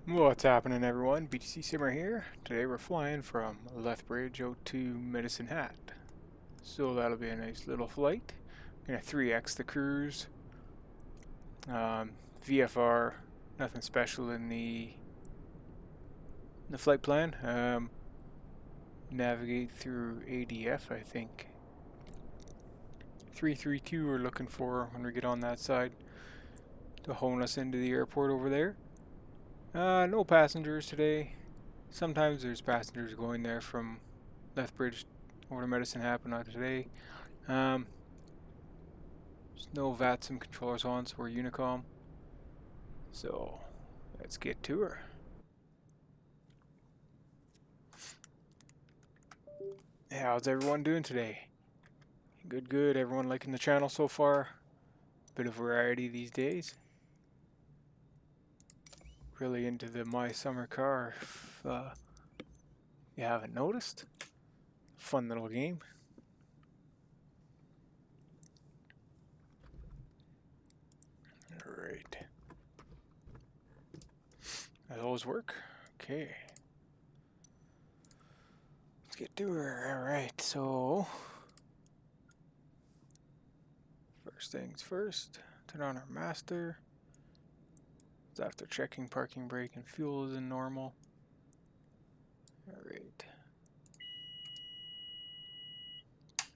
What's happening, everyone? BTC Simmer here. Today we're flying from Lethbridge out to Medicine Hat. So that'll be a nice little flight. Gonna 3x the cruise. VFR, nothing special in the flight plan. Navigate through ADF, I think. 332 we're looking for when we get on that side to hone us into the airport over there. No passengers today. Sometimes there's passengers going there from Lethbridge over to Medicine Hat, but not today. There's no Vatsim controllers on, so we're Unicom. So let's get to her. How's everyone doing today? Good, good. Everyone liking the channel so far? Bit of variety these days. Really into the My Summer Car, if you haven't noticed. Fun little game. Alright. That always work? Okay. Let's get to her. Alright, so first things first, turn on our master. After checking parking brake and fuel is in normal. Alright.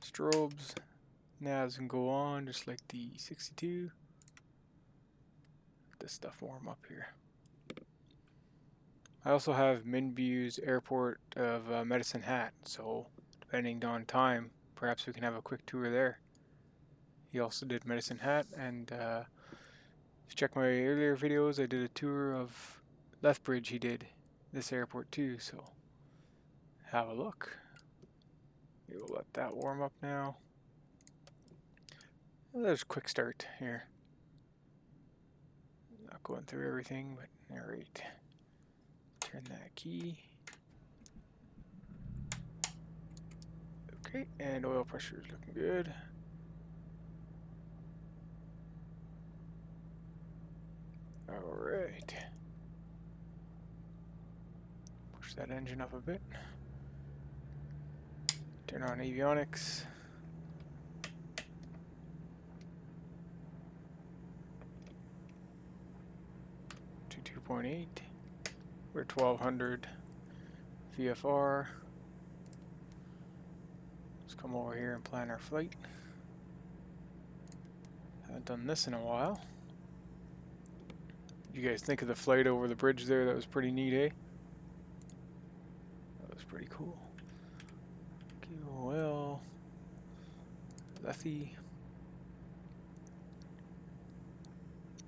Strobes. Navs can go on just like the 62. Let this stuff warm up here. I also have Minview's airport of Medicine Hat, so depending on time, perhaps we can have a quick tour there. He also did Medicine Hat, and if you check my earlier videos, I did a tour of Lethbridge. He did this airport too, so have a look. We will let that warm up now. There's a quick start here. Not going through everything, but alright. Turn that key. Okay, and oil pressure is looking good. Alright. Push that engine up a bit. Turn on avionics. 2.8. We're 1200 VFR. Let's come over here and plan our flight. Haven't done this in a while. You guys think of the flight over the bridge there? That was pretty neat, eh? That was pretty cool. QOL. Lethe.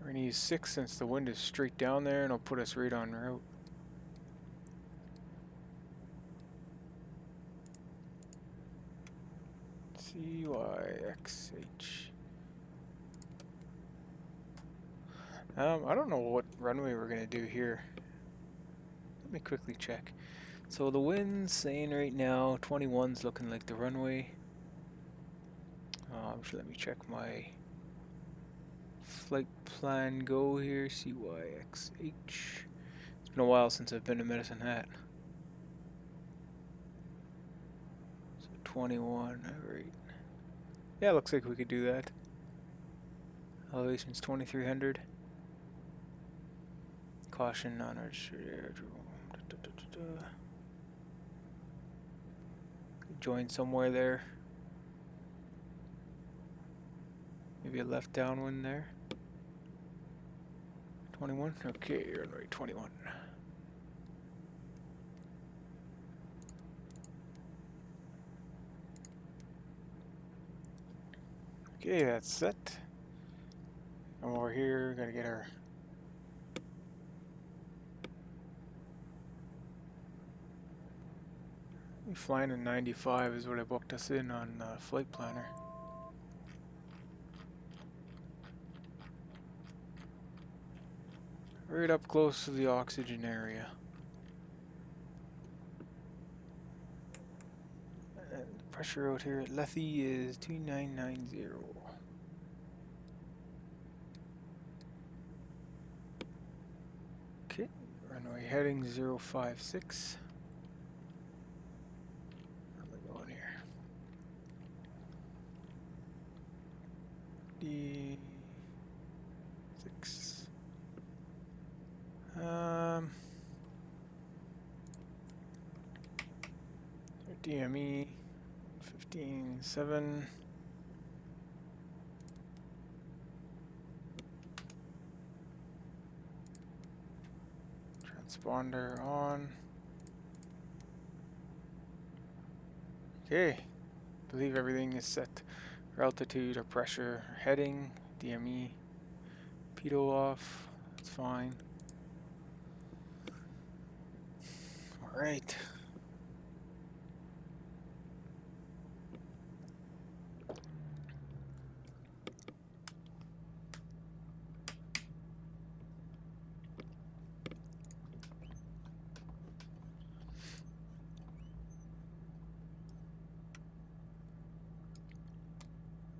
We're gonna use 6 since the wind is straight down there, and it'll put us right on route. CYXH. I don't know what runway we're gonna do here. Let me quickly check. So the wind's saying right now 21's looking like the runway. Let me check my flight plan go here. CYXH. It's been a while since I've been to Medicine Hat. So 21, alright. Yeah, looks like we could do that. Elevation's 2300. Caution non-registered aerodrome. Join somewhere there. Maybe a left downwind there. 21? Okay, runway 21. Okay, that's set. I'm over here, gotta get our flying in 95 is what I booked us in on Flight Planner. Right up close to the oxygen area. And the pressure out here at Lethe is 2990. Okay, Runway heading 056. Where am I going here? D6. DME 15.7. Transponder on. Okay, believe everything is set. For altitude or pressure, heading, DME, pitot off. That's fine. All right.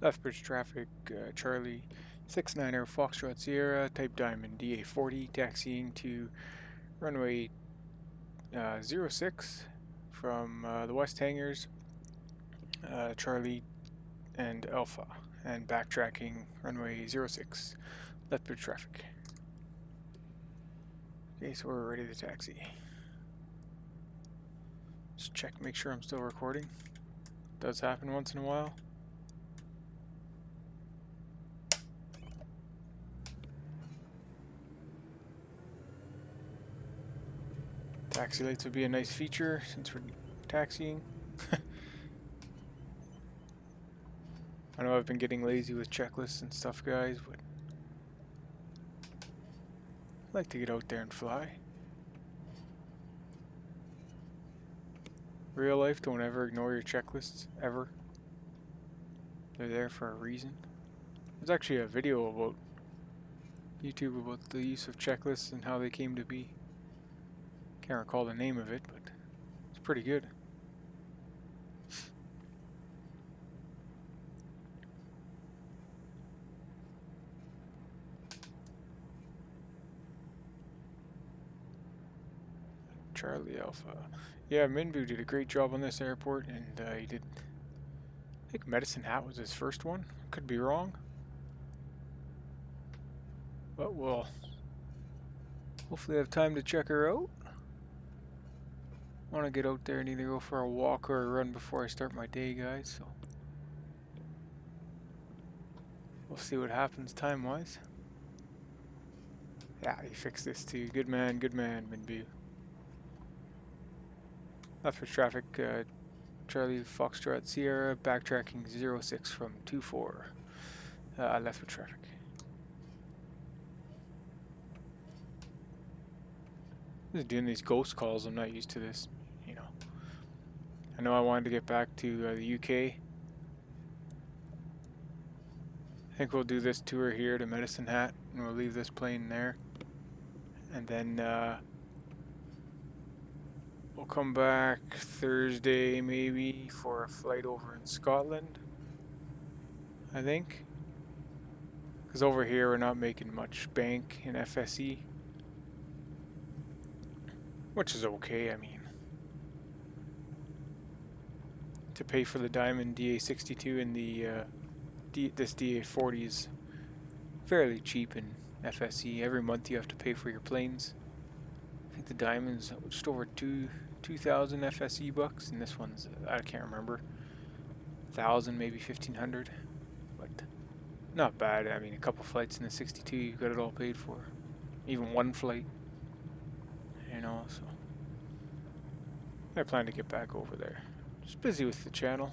Lethbridge traffic, Charlie 690 Foxtrot Sierra, type Diamond DA40, taxiing to runway 06 from the west hangars, Charlie and Alpha, and backtracking runway 06, Lethbridge traffic. Okay, so we're ready to taxi. Just check, make sure I'm still recording. Does happen once in a while. Taxi lights would be a nice feature since we're taxiing. I know I've been getting lazy with checklists and stuff, guys, but I'd like to get out there and fly. Real life, don't ever ignore your checklists, ever. They're there for a reason. There's actually a video about YouTube about the use of checklists and how they came to be. Can't recall the name of it, but it's pretty good. Charlie Alpha. Yeah, Minbu did a great job on this airport, and he did. I think Medicine Hat was his first one. Could be wrong. But we'll hopefully have time to check her out. I want to get out there and either go for a walk or a run before I start my day, guys, so we'll see what happens time-wise. Yeah, he fixed this too. Good man, Minbu. Lethbridge traffic, Charlie Foxtrot Sierra, backtracking 06 from 24. Lethbridge traffic. Just doing these ghost calls, I'm not used to this, you know. I know I wanted to get back to the UK. I think we'll do this tour here to Medicine Hat, and we'll leave this plane there. And then we'll come back Thursday maybe for a flight over in Scotland, I think. Because over here we're not making much bank in FSE. Which is okay, I mean. To pay for the Diamond DA62 and the this DA40 is fairly cheap in FSE. Every month you have to pay for your planes. I think the Diamond's just over 2,000 FSE bucks, and this one's, I can't remember, 1,000, maybe 1,500, but not bad. I mean, a couple flights in the 62, you've got it all paid for. Even one flight, you know, so I plan to get back over there. Just busy with the channel.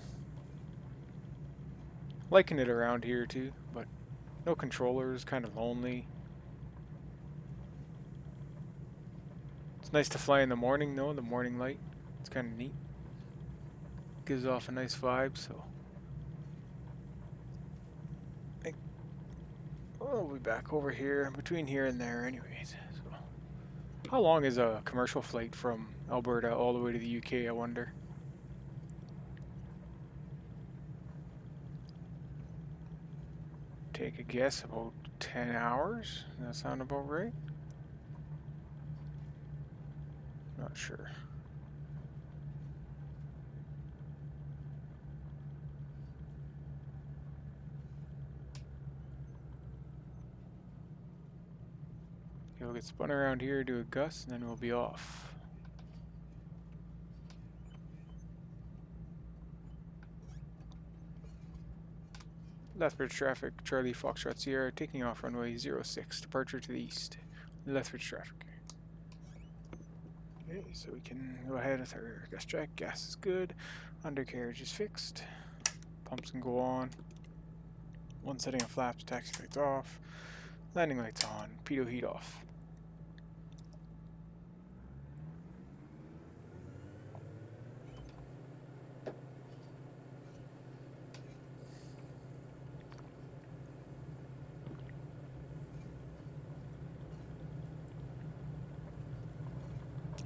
Liking it around here too, but no controllers, kind of lonely. It's nice to fly in the morning though, the morning light. It's kind of neat. Gives off a nice vibe, so I think we'll be back over here, between here and there anyways. So, how long is a commercial flight from Alberta all the way to the UK, I wonder? Take a guess, about 10 hours? Does that sound about right? Not sure. Okay, we'll get spun around here, do a gust, and then we'll be off. Lethbridge traffic, Charlie Foxtrot Sierra, taking off runway 06, departure to the east. Lethbridge traffic. Okay, so we can go ahead with our gas check. Gas is good. Undercarriage is fixed. Pumps can go on. One setting of flaps, taxi lights off. Landing lights on. Pitot heat off.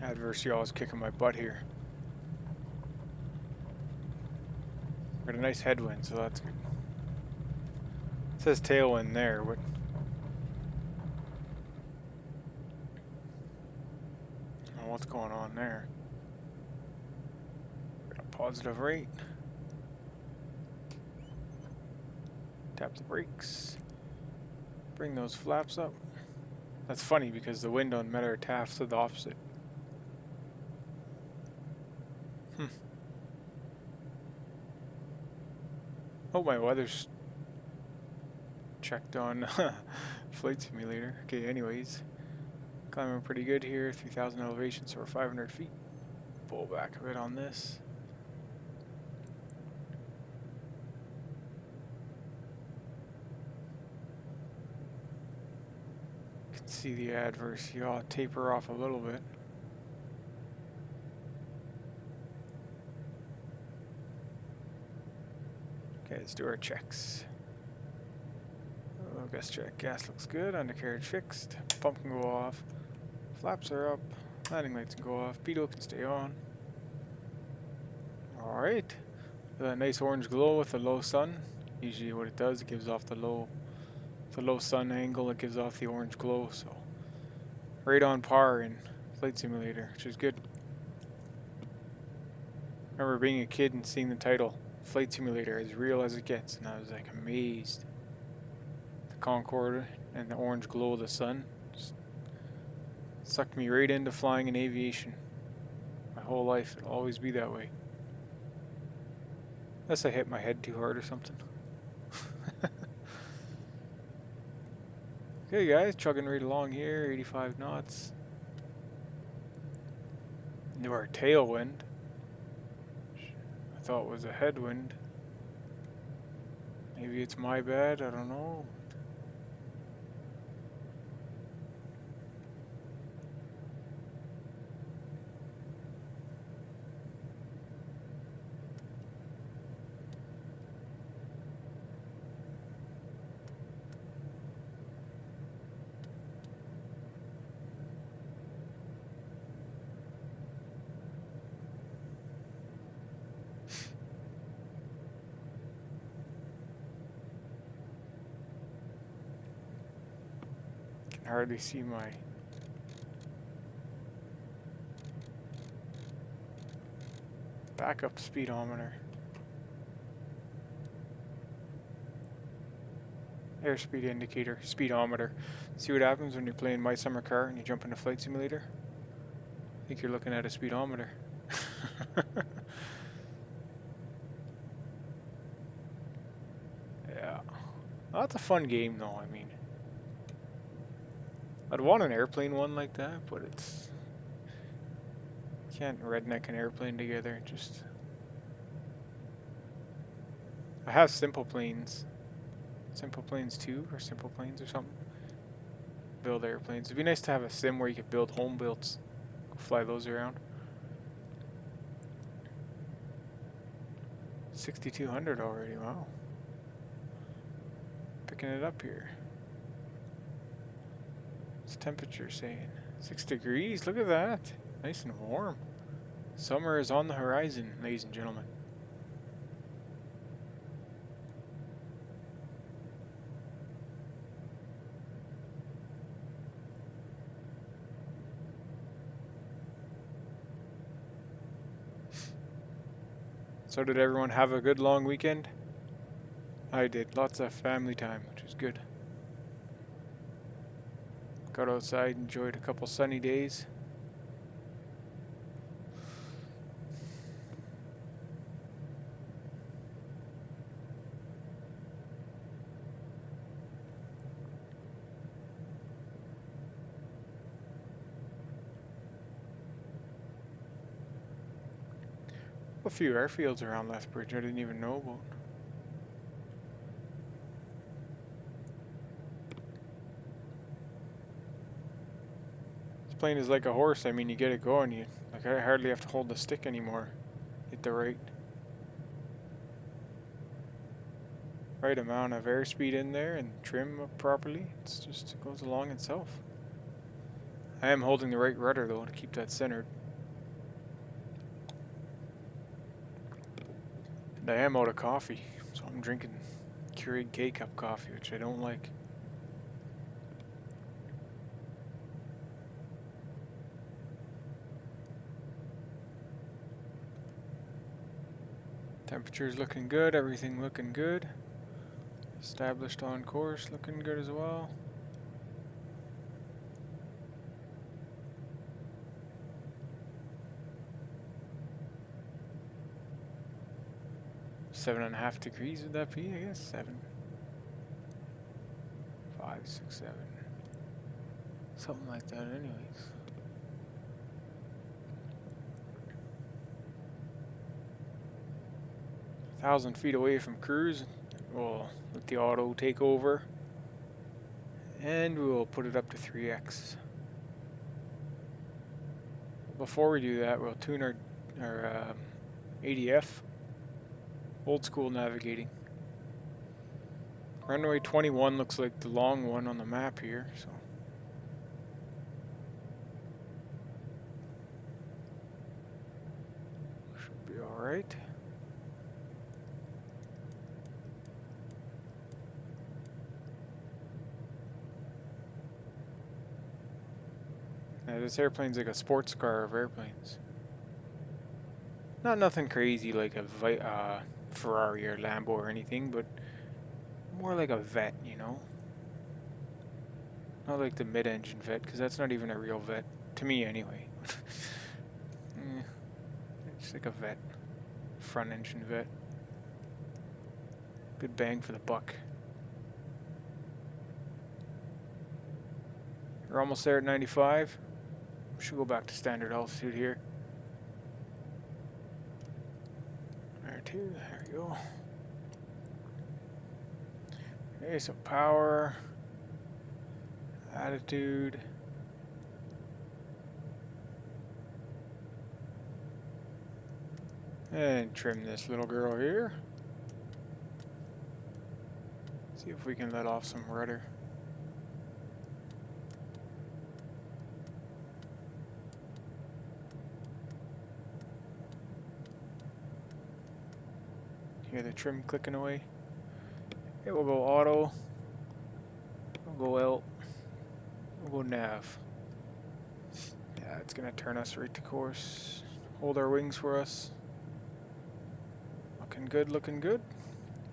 Adverse yaw is kicking my butt here. Got a nice headwind, so that's good. It says tailwind there. What? Oh, what's going on there? Got a positive rate. Tap the brakes. Bring those flaps up. That's funny because the wind on Metter Taft said the opposite. Oh, my weather's checked on Flight Simulator. Okay, anyways. Climbing pretty good here, 3,000 elevation, so we're 500 feet. Pull back a bit on this. You can see the adverse yaw taper off a little bit. Okay, let's do our checks. Oh, gas check. Gas looks good. Undercarriage fixed. Pump can go off. Flaps are up. Landing lights can go off. Pitot can stay on. Alright. That nice orange glow with the low sun. Usually what it does, it gives off the low sun angle. It gives off the orange glow. So right on par in Flight Simulator, which is good. I remember being a kid and seeing the title Flight Simulator, as real as it gets, and I was like amazed. The Concorde and the orange glow of the sun just sucked me right into flying in aviation. My whole life, it'll always be that way. Unless I hit my head too hard or something. Okay guys, chugging right along here, 85 knots. Into our tailwind. I thought was a headwind. Maybe it's my bad, I don't know. Hardly see my backup speedometer. Airspeed indicator, speedometer. See what happens when you're playing My Summer Car and you jump into Flight Simulator? I think you're looking at a speedometer. Yeah. Well, that's a fun game though, I mean. I'd want an airplane one like that, but it's... You can't redneck an airplane together, just... I have simple planes. Simple Planes 2 or Simple Planes or something. Build airplanes. It'd be nice to have a sim where you could build home builds. Fly those around. 6,200 already, wow. Picking it up here. What's the temperature saying? 6 degrees, look at that. Nice and warm. Summer is on the horizon, ladies and gentlemen. So did everyone have a good long weekend? I did. Lots of family time, which is good. Got outside, enjoyed a couple sunny days. A few airfields around Lethbridge I didn't even know about. This plane is like a horse. I mean, you get it going. You like I hardly have to hold the stick anymore. Hit the right amount of airspeed in there and trim up properly. It goes along itself. I am holding the right rudder though to keep that centered. And I am out of coffee, so I'm drinking Keurig K-Cup coffee, which I don't like. Temperature's looking good, everything looking good. Established on course, looking good as well. Seven and a half degrees would that be? I guess 7, 5, 6, 7. Something like that anyways. A 1,000 feet away from cruise. We'll let the auto take over. And we'll put it up to 3x. Before we do that, we'll tune our ADF. Old school navigating. Runway 21 looks like the long one on the map here, so. Should be alright. This airplane's like a sports car of airplanes. Not nothing crazy like a Ferrari or Lambo or anything, but more like a vet, you know? Not like the mid-engine vet, because that's not even a real vet. To me, anyway. It's like a vet. Front-engine vet. Good bang for the buck. We're almost there at 95. We should go back to standard altitude here. There we go. Okay, so power, attitude. And trim this little girl here. See if we can let off some rudder. Hear the trim clicking away. Okay, we'll go auto. We'll go L. We'll go nav. Yeah, it's gonna turn us right to course. Hold our wings for us. Looking good, looking good.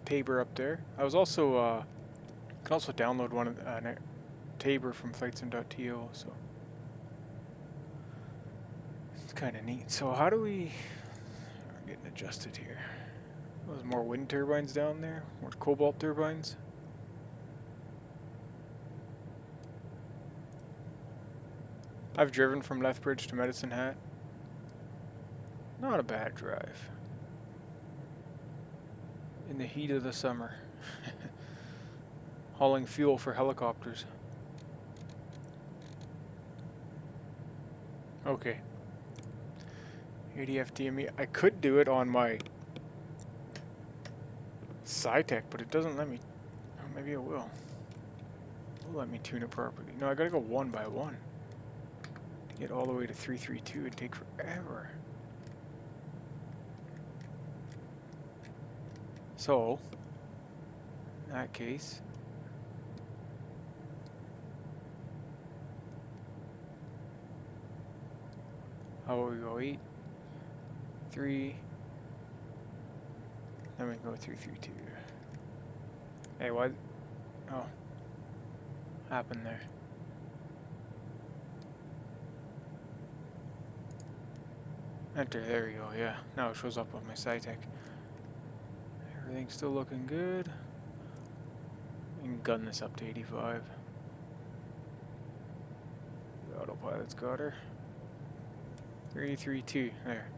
Tabor up there. I was also, you can also download one of Tabor from flightsim.to, so it's kind of neat. So how do we're getting adjusted here. There's more wind turbines down there, more cobalt turbines. I've driven from Lethbridge to Medicine Hat. Not a bad drive. In the heat of the summer. Hauling fuel for helicopters. Okay. ADF DME. I could do it on my SciTech, but it doesn't let me. Oh, maybe it will. It'll let me tune it properly. No, I gotta go one by one. To get all the way to 332 would take forever. So, in that case, how will we go? 8, 3, Then we go 332. Hey, what? Oh, happened there? Enter, there you go, yeah. Now it shows up on my SciTech. Everything's still looking good. We can gun this up to 85. The autopilot's got her. 332, there.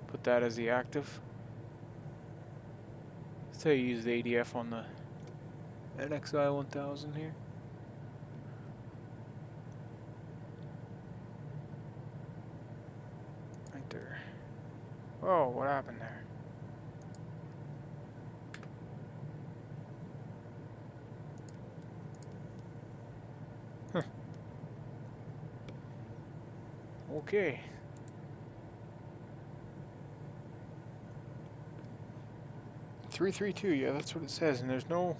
Put that as the active. So you use the ADF on the NXI 1000 here. Enter. Oh, what happened there? Huh. Okay. .332, yeah, that's what it says, and there's no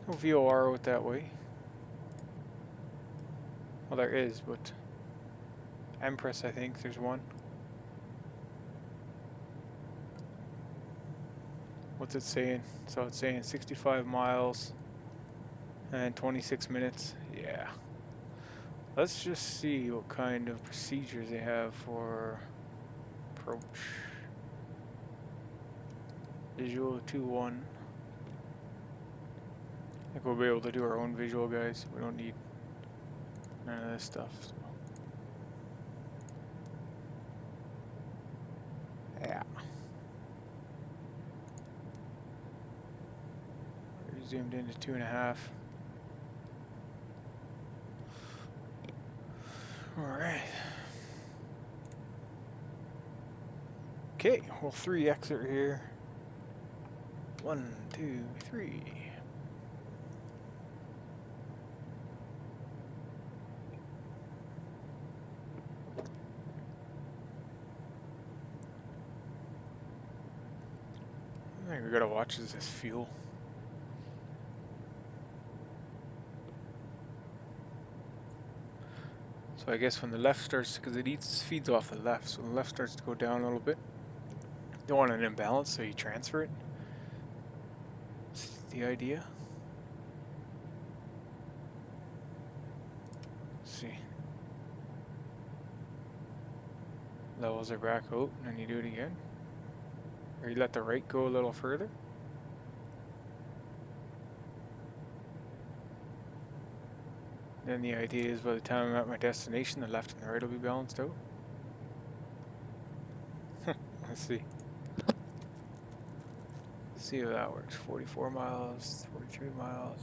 VOR out that way. Well, there is, but Empress, I think there's one. What's it saying? So it's saying 65 miles and 26 minutes. Yeah. Let's just see what kind of procedures they have for approach. Visual 2-1. I think we'll be able to do our own visual, guys. We don't need none of this stuff. So. Yeah. We're zoomed into 2.5. Alright. Okay, we'll 3 exit here. 1, 2, 3. I think we gotta watch this fuel. So I guess when the left starts, because it feeds off the left, so the left starts to go down a little bit. You don't want an imbalance, so you transfer it. That's the idea. Let's see. Levels are back out, and then you do it again. Or you let the right go a little further. Then the idea is by the time I'm at my destination, the left and the right will be balanced out. Let's see. Let's see how that works. 44 miles, 43 miles.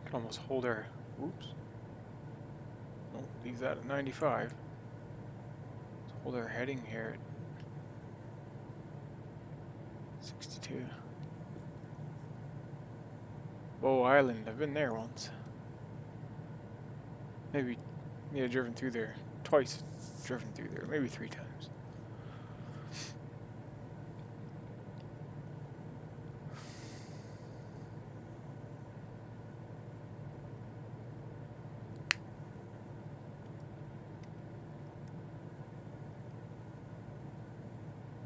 Can almost hold our, oops. Oh, leave that at 95. Let's hold our heading here at 62. Bow Island, I've been there once. Maybe, yeah, driven through there. Twice driven through there, maybe 3 times.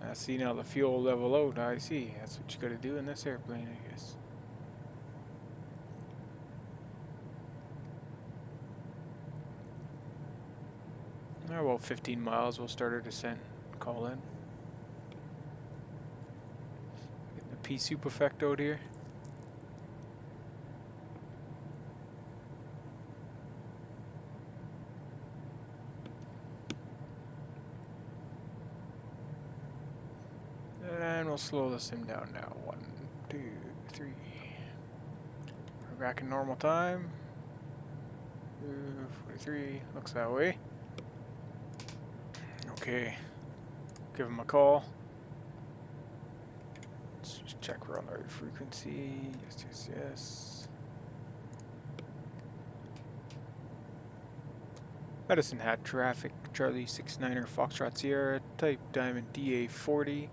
I see now the fuel level out, I see. That's what you gotta do in this airplane, I guess. About 15 miles, we'll start our descent. Call in. Getting the pea soup effect out here. And we'll slow the sim down now. 1, 2, 3. We're back in normal time. 43, looks that way. Okay, give him a call. Let's just check we're on the right frequency. Yes, yes, yes. Medicine Hat traffic, Charlie 69er Foxtrot Sierra, type Diamond DA40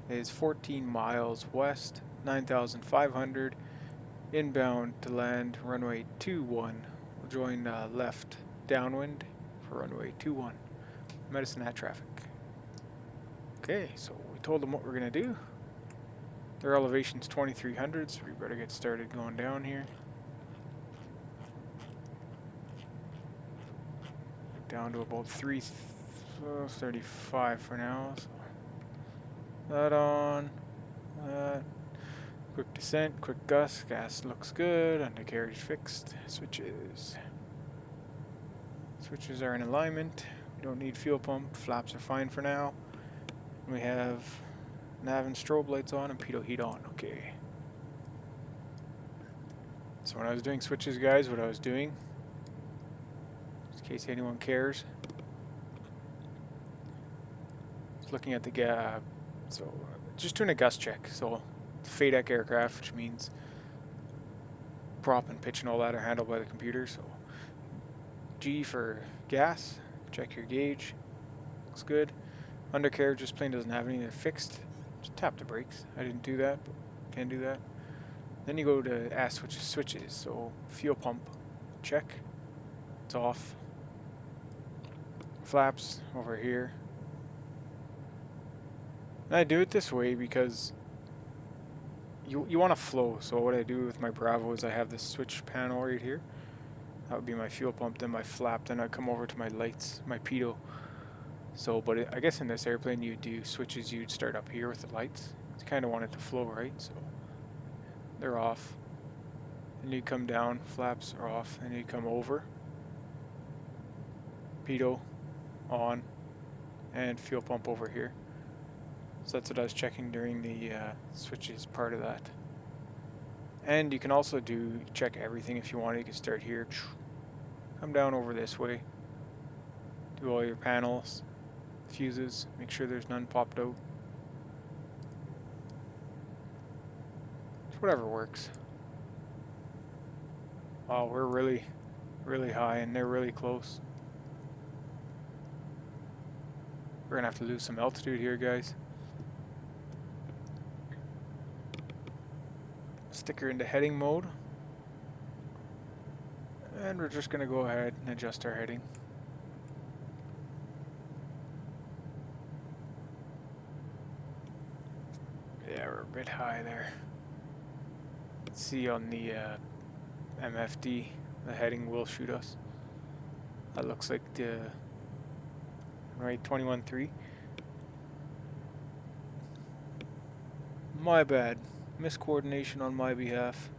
is 14 miles west, 9,500, inbound to land runway 21 We'll join left downwind for runway 21. Medicine Hat traffic. Okay, so we told them what we're going to do. Their elevation's 2300, so we better get started going down here. Down to about 335 for now. So that on. Quick descent, quick gust. Gas looks good. Undercarriage fixed. Switches. Switches are in alignment. We don't need fuel pump. Flaps are fine for now. We have nav and strobe lights on and pitot heat on. Okay. So when I was doing switches, guys, what I was doing, in case anyone cares, just looking at the gap. So just doing a gust check. So FADEC aircraft, which means prop and pitch and all that are handled by the computer. So G for gas. Check your gauge. Looks good. Undercarriage just plain doesn't have any. They're fixed. Just tap the brakes. I didn't do that, but can do that. Then you go to S, which is switches. So fuel pump, check. It's off. Flaps over here. And I do it this way because you want to flow. So what I do with my Bravo is I have this switch panel right here. That would be my fuel pump, then my flap, then I come over to my lights, my pitot. So, but I guess in this airplane you'd do switches, you'd start up here with the lights. You kind of want it to flow, right? So they're off. Then you come down, flaps are off, and you come over. Pitot on, and fuel pump over here. So that's what I was checking during the switches part of that. And you can also check everything if you want. You can start here, come down over this way, do all your panels, fuses, make sure there's none popped out. Just whatever works. Wow, we're really, really high and they're really close. We're gonna have to lose some altitude here, guys. Stick her into heading mode. And we're just gonna go ahead and adjust our heading. Yeah, we're a bit high there. See on the MFD, the heading will shoot us. That looks like the right 21.3. My bad. Miscoordination on my behalf.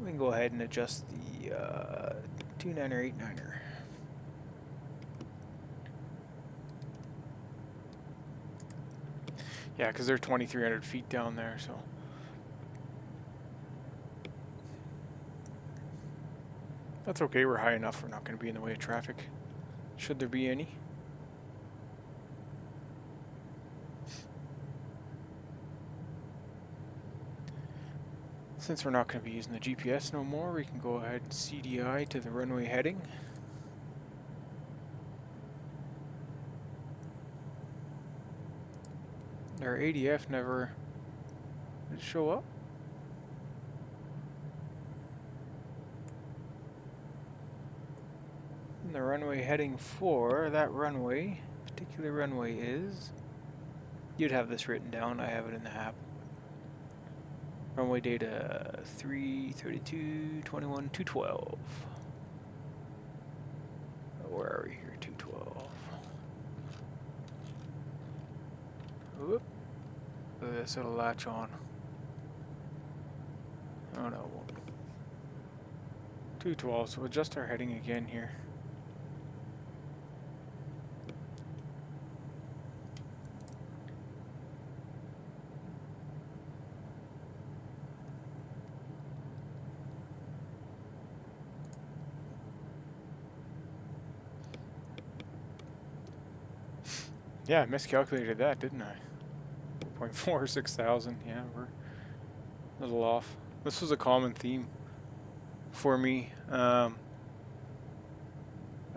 We can go ahead and adjust the 29er 89er. Yeah, because they're 2,300 feet down there, so. That's okay, we're high enough, we're not going to be in the way of traffic. Should there be any. Since we're not going to be using the GPS no more, we can go ahead and CDI to the runway heading. Our ADF never did show up. And the runway heading for that runway, particular runway is, you'd have this written down, I have it in the app. Runway data 332, 21, 212. Where are we here? 212. Whoop. This it'll latch on. Oh no, it won't. 212, so we'll adjust our heading again here. Yeah, I miscalculated that, didn't I? 0.4, 6,000. Yeah, we're a little off. This was a common theme for me. I'd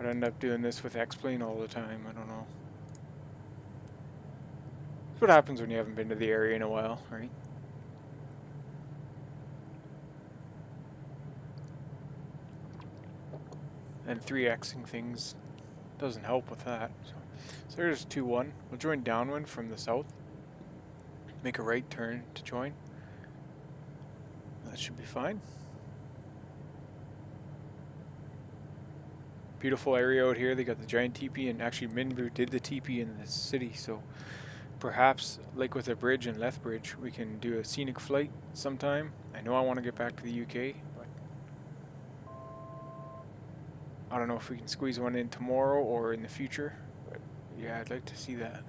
end up doing this with X-Plane all the time. I don't know. That's what happens when you haven't been to the area in a while, right? and 3xing things doesn't help with that. So there's 2-1. We'll join downwind from the south. Make a right turn to join. That should be fine. Beautiful area out here. They got the giant teepee, and actually Minbrew did the teepee in the city, so perhaps, like with a bridge in Lethbridge, we can do a scenic flight sometime. I know I want to get back to the UK, but I don't know if we can squeeze one in tomorrow or in the future. But yeah, I'd like to see that.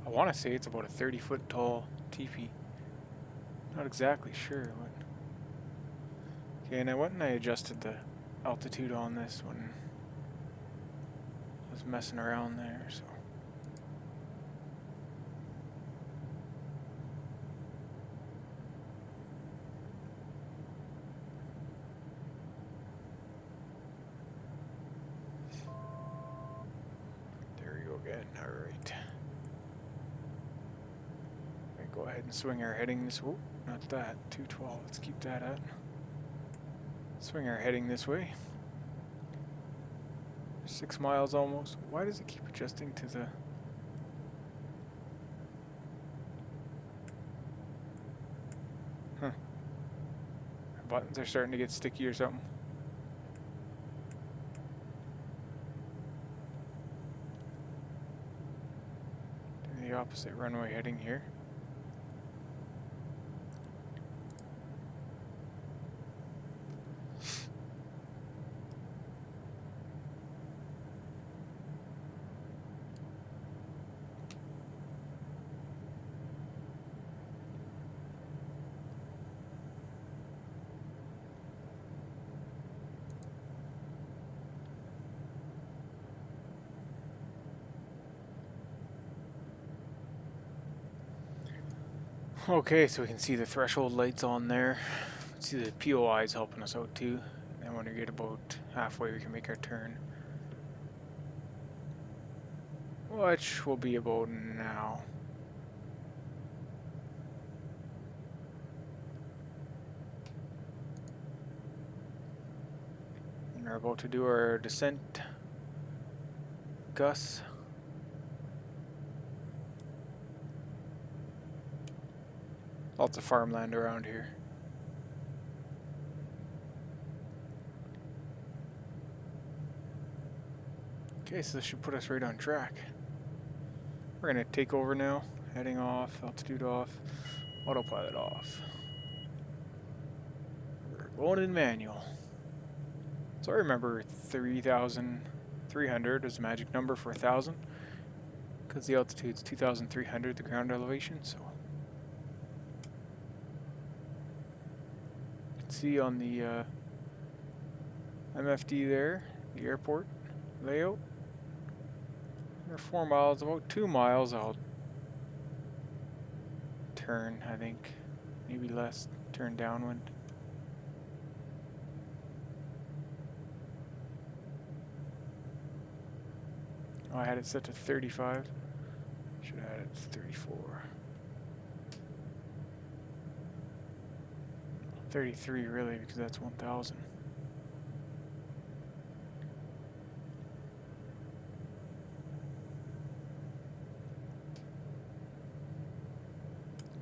I want to say it's about a 30-foot tall teepee. Not exactly sure. But okay, and I went and I adjusted the altitude on this when I was messing around there, so. There we go again. All right. Go ahead and swing our heading this way. Not that. 212. Let's keep that at. Swing our heading this way. 6 miles almost. Why does it keep adjusting to the... Huh. Our buttons are starting to get sticky or something. Do the opposite runway heading here. Okay, so we can see the threshold lights on there. See the POI is helping us out too. And when we get about halfway, we can make our turn, which will be about now. And we're about to do our descent. Gus. Lots of farmland around here. Okay, so this should put us right on track. We're gonna take over now. Heading off, altitude off, autopilot off. We're going in manual. So I remember 3,300 is the magic number for 1,000, because the altitude's 2,300, the ground elevation. So you can see on the MFD there, the airport layout. We're 4 miles, about 2 miles. I'll turn, I think, maybe less. Turn downwind. Oh, I had it set to 35. Should have had it to 34. 33 really, because that's 1,000.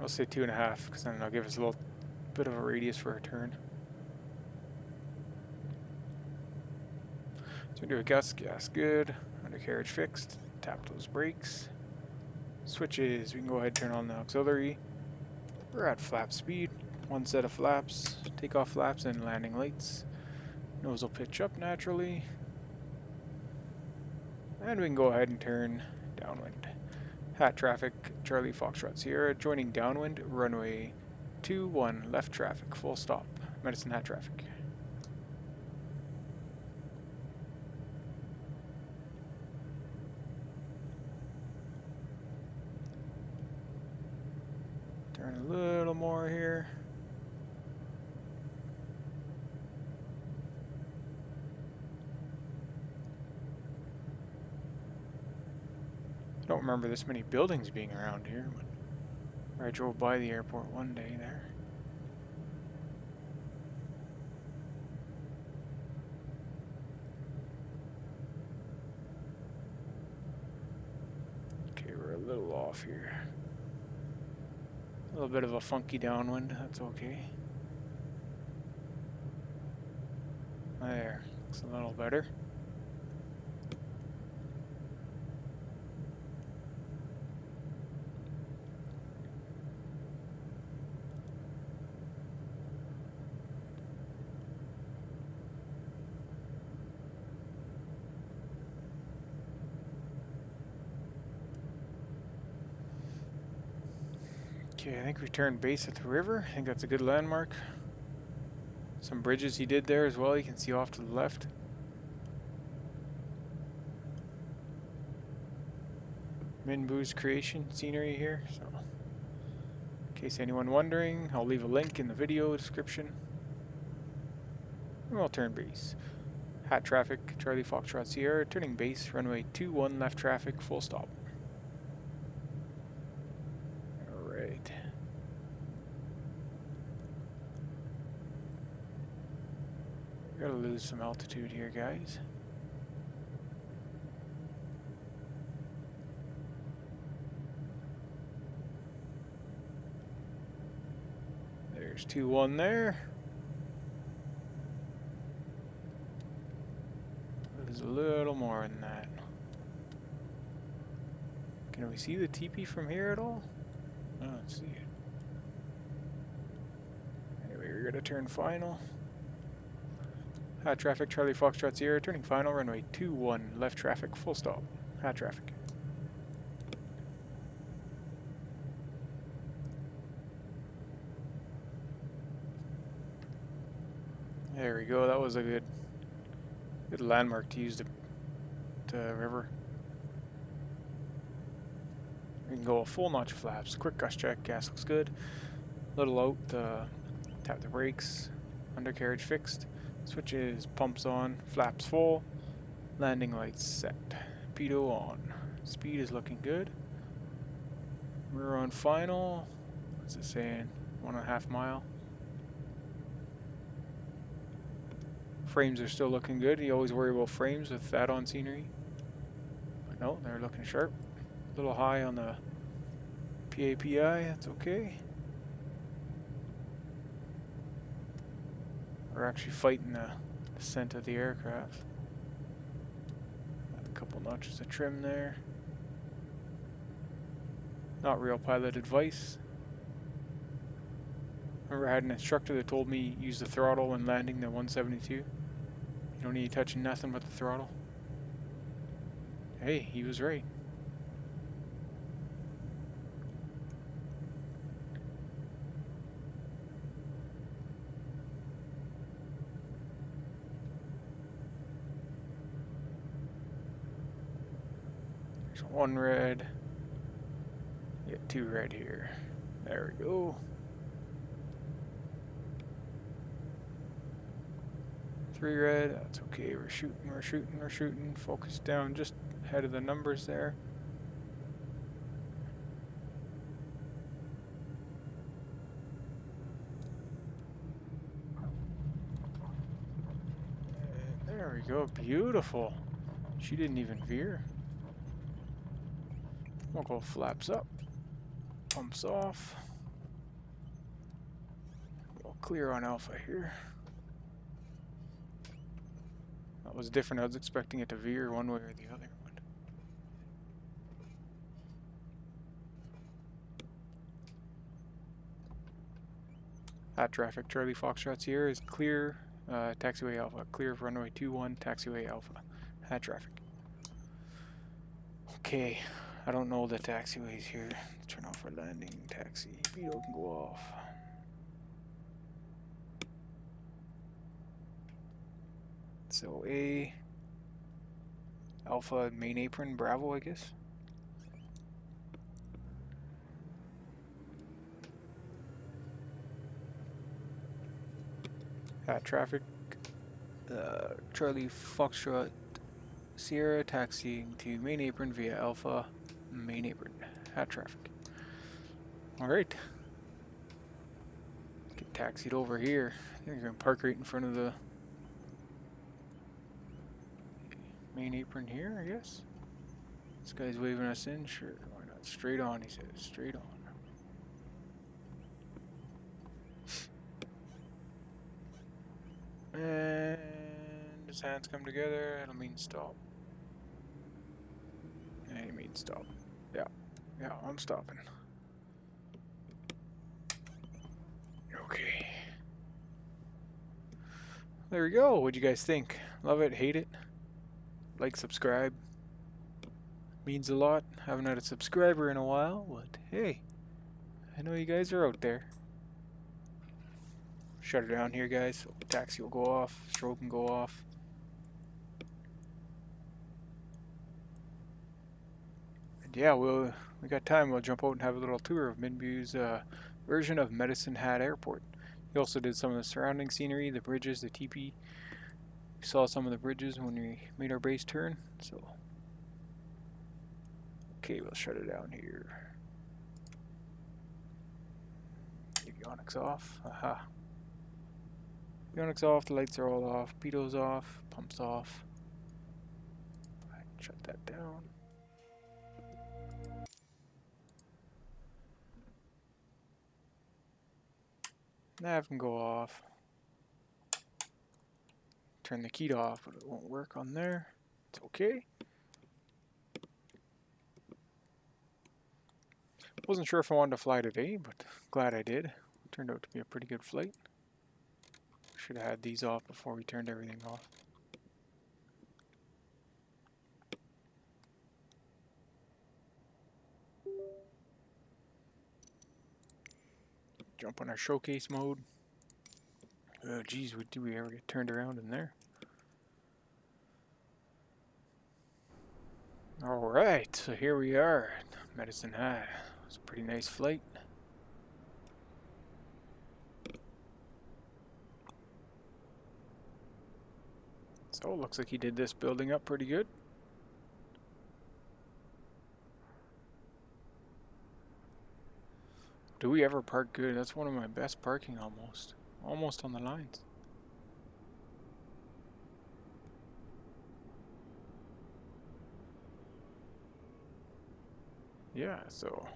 I'll say 2.5, because then it'll give us a little bit of a radius for our turn. So we do a gas good, undercarriage fixed, tap those brakes. Switches, we can go ahead and turn on the auxiliary. We're at flap speed, 1 set of flaps, takeoff flaps and landing lights. Nose will pitch up naturally. And we can go ahead and turn downwind. Hat traffic, Charlie Foxtrot Sierra, joining downwind, runway 21, left traffic, full stop, Medicine Hat traffic. Turn a little more here. I don't remember this many buildings being around here, but I drove by the airport one day there. off here. A little bit of a funky downwind, that's okay. There, looks a little better. Okay, I think we turned base at the river. I think that's a good landmark. Some bridges he did there as well, you can see off to the left. Minbu's creation scenery here. So, in case anyone wondering, I'll leave a link in the video description. And we'll turn base. Hat traffic, Charlie Foxtrot Sierra, turning base, runway 21 left traffic, full stop. Alright. Gotta lose some altitude here, guys. There's 2-1 there. There's a little more than that. Can we see the teepee from here at all? I don't see it. Anyway, we're gonna turn final. Hat traffic, Charlie Foxtrot Sierra, turning final, runway 21, left traffic, full stop. Hat traffic. There we go, that was a good landmark to use the river. We can go a full notch of flaps, quick gust check, gas looks good. Little out, tap the brakes, undercarriage fixed. Switches, pumps on, flaps full, landing lights set, pitot on. Speed is looking good. We're on final. What's it saying? 1.5 mile. Frames are still looking good. You always worry about frames with that on scenery. But no, they're looking sharp. A little high on the PAPI, that's okay. We're actually fighting the descent of the aircraft. Got a couple notches of trim there. Not real pilot advice. Remember, I had an instructor that told me use the throttle when landing the 172. You don't need touching nothing but the throttle. Hey, he was right. One red, get 2 red here. There we go. 3 red, that's okay. We're shooting. Focus down just ahead of the numbers there. And there we go, beautiful. She didn't even veer. We'll go flaps up, pumps off. We'll clear on alpha here. That was different. I was expecting it to veer one way or the other. Hat traffic, Charlie Foxtrot Sierra is clear. Taxiway alpha, clear for runway 21, taxiway alpha. Hat traffic. Okay. I don't know the taxiways here. Turn off our landing taxi. Pitot can go off. So A, Alpha, main apron, Bravo, I guess. Hat traffic. Charlie Foxtrot Sierra taxiing to main apron via Alpha. Main apron, hat traffic. Alright. Get taxied over here. I think we're going to park right in front of the main apron here, I guess. This guy's waving us in, sure, why not? Straight on, he says. Straight on. And his hands come together. It'll mean stop. And he means stop. Yeah. Yeah, I'm stopping. Okay. There we go. What'd you guys think? Love it? Hate it? Like, subscribe. Means a lot. Haven't had a subscriber in a while, but hey, I know you guys are out there. Shut her down here, guys. So taxi will go off. Strobe can go off. And yeah, we got time. We'll jump out and have a little tour of Minbu's version of Medicine Hat Airport. He also did some of the surrounding scenery, the bridges, the teepee. We saw some of the bridges when we made our base turn. So, okay, we'll shut it down here. Avionics off. Aha. Avionics off. The lights are all off. Pitot off. Pumps off. Right, shut that down. Nav can go off. Turn the key off, but it won't work on there. It's okay. Wasn't sure if I wanted to fly today, but glad I did. Turned out to be a pretty good flight. Should have had these off before we turned everything off. Jump on our showcase mode. Oh geez, do we ever get turned around in there? Alright, so here we are at Medicine Hat. It's a pretty nice flight. So it looks like he did this building up pretty good. Do we ever park good? That's one of my best parking almost. Almost on the lines. Yeah, so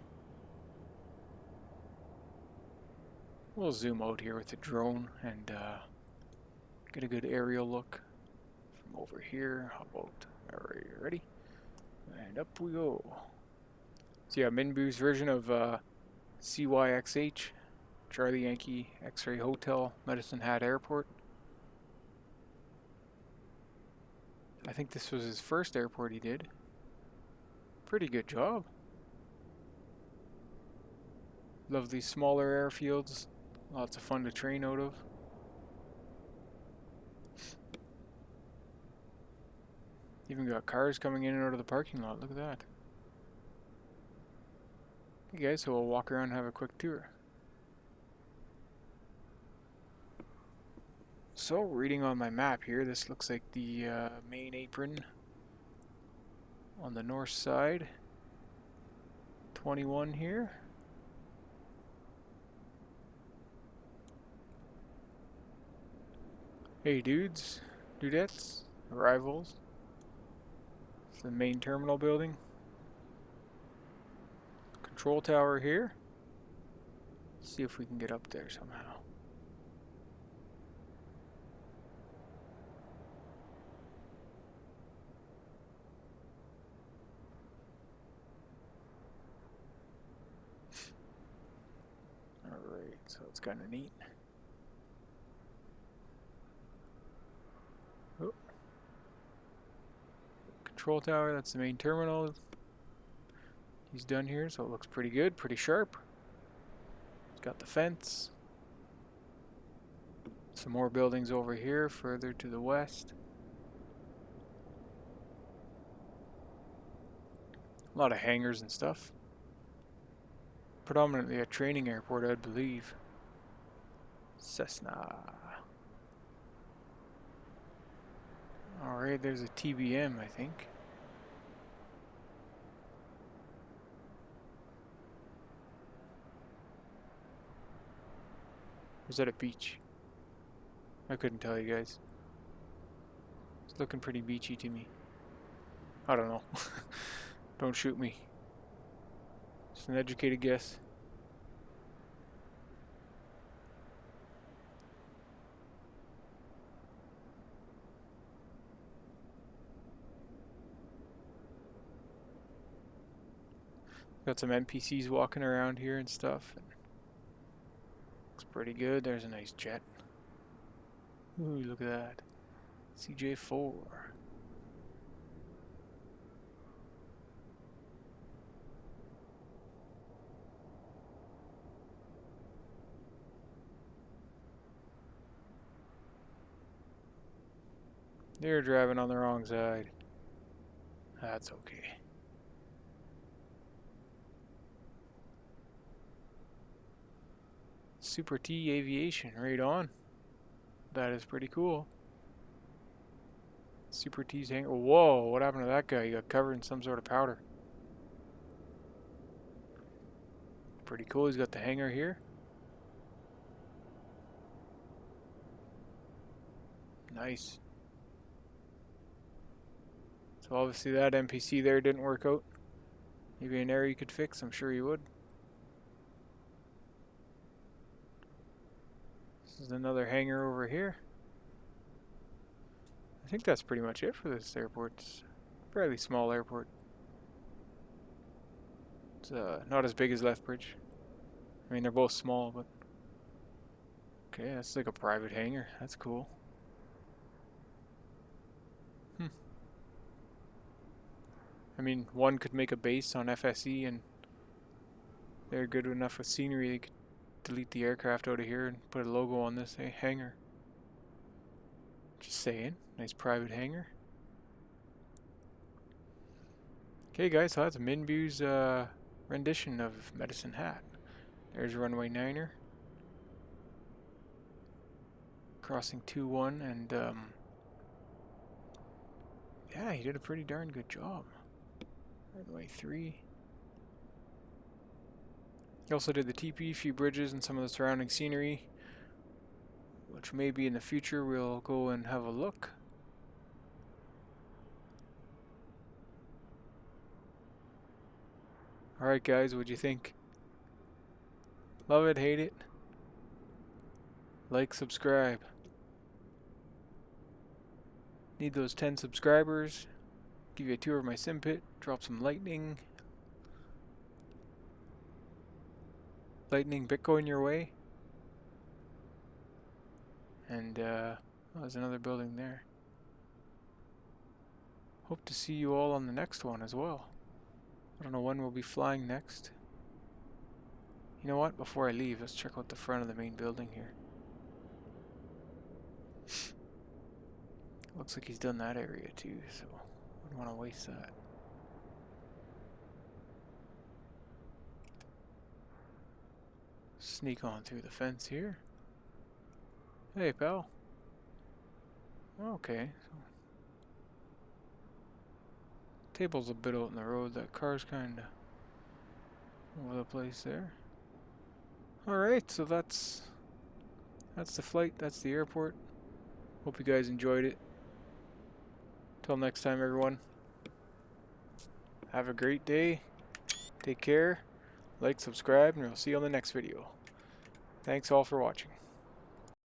we'll zoom out here with the drone and get a good aerial look from over here. How about, alright, ready? And up we go. So yeah, Minbu's version of CYXH, Charlie Yankee X-Ray Hotel, Medicine Hat Airport. I think this was his first airport he did. Pretty good job. Love these smaller airfields. Lots of fun to train out of. Even got cars coming in and out of the parking lot. Look at that. Okay guys, so we'll walk around and have a quick tour. So, reading on my map here, this looks like the main apron on the north side. 21 here. Hey dudes, dudettes, arrivals. It's the main terminal building. Control tower here. See if we can get up there somehow. Alright, so it's kind of neat. Oh. Control tower, that's the main terminal. He's done here, so it looks pretty good, pretty sharp. It's got the fence. Some more buildings over here, further to the west. A lot of hangars and stuff. Predominantly a training airport, I'd believe. Cessna. Alright, there's a TBM, I think. Or is that a beach? I couldn't tell you guys. It's looking pretty beachy to me. I don't know. Don't shoot me. Just an educated guess. Got some NPCs walking around here and stuff. Looks pretty good. There's a nice jet. Ooh, look at that. CJ4. They're driving on the wrong side. That's okay. Super T Aviation, right on. That is pretty cool. Super T's hang. Whoa, what happened to that guy? He got covered in some sort of powder. Pretty cool. He's got the hangar here. Nice. So obviously that NPC there didn't work out. Maybe an area you could fix. I'm sure you would. This is another hangar over here. I think that's pretty much it for this airport. It's a fairly small airport. It's not as big as Lethbridge. I mean, they're both small, but... Okay, that's like a private hangar. That's cool. I mean, one could make a base on FSE and they're good enough with scenery. They could delete the aircraft out of here and put a logo on this hangar. Just saying. Nice private hangar. Okay, guys, so that's Minbu's rendition of Medicine Hat. There's runway 9er. Crossing 2-1 and yeah, he did a pretty darn good job. Runway 3. He also did the TP, a few bridges, and some of the surrounding scenery, which maybe in the future we'll go and have a look. Alright guys, what'd you think? Love it, hate it? Like, subscribe. Need those 10 subscribers. Give you a tour of my sim pit. Drop some lightning Bitcoin your way. And oh, there's another building there. Hope to see you all on the next one as well. I don't know when we'll be flying next. You know what? Before I leave, let's check out the front of the main building here. Looks like he's done that area too, so I wouldn't want to waste that. Sneak on through the fence here. Hey, pal. Okay. So table's a bit out in the road. That car's kind of over the place there. Alright, so that's the flight. That's the airport. Hope you guys enjoyed it. Till next time, everyone. Have a great day. Take care. Like, subscribe, and we'll see you on the next video. Thanks all for watching.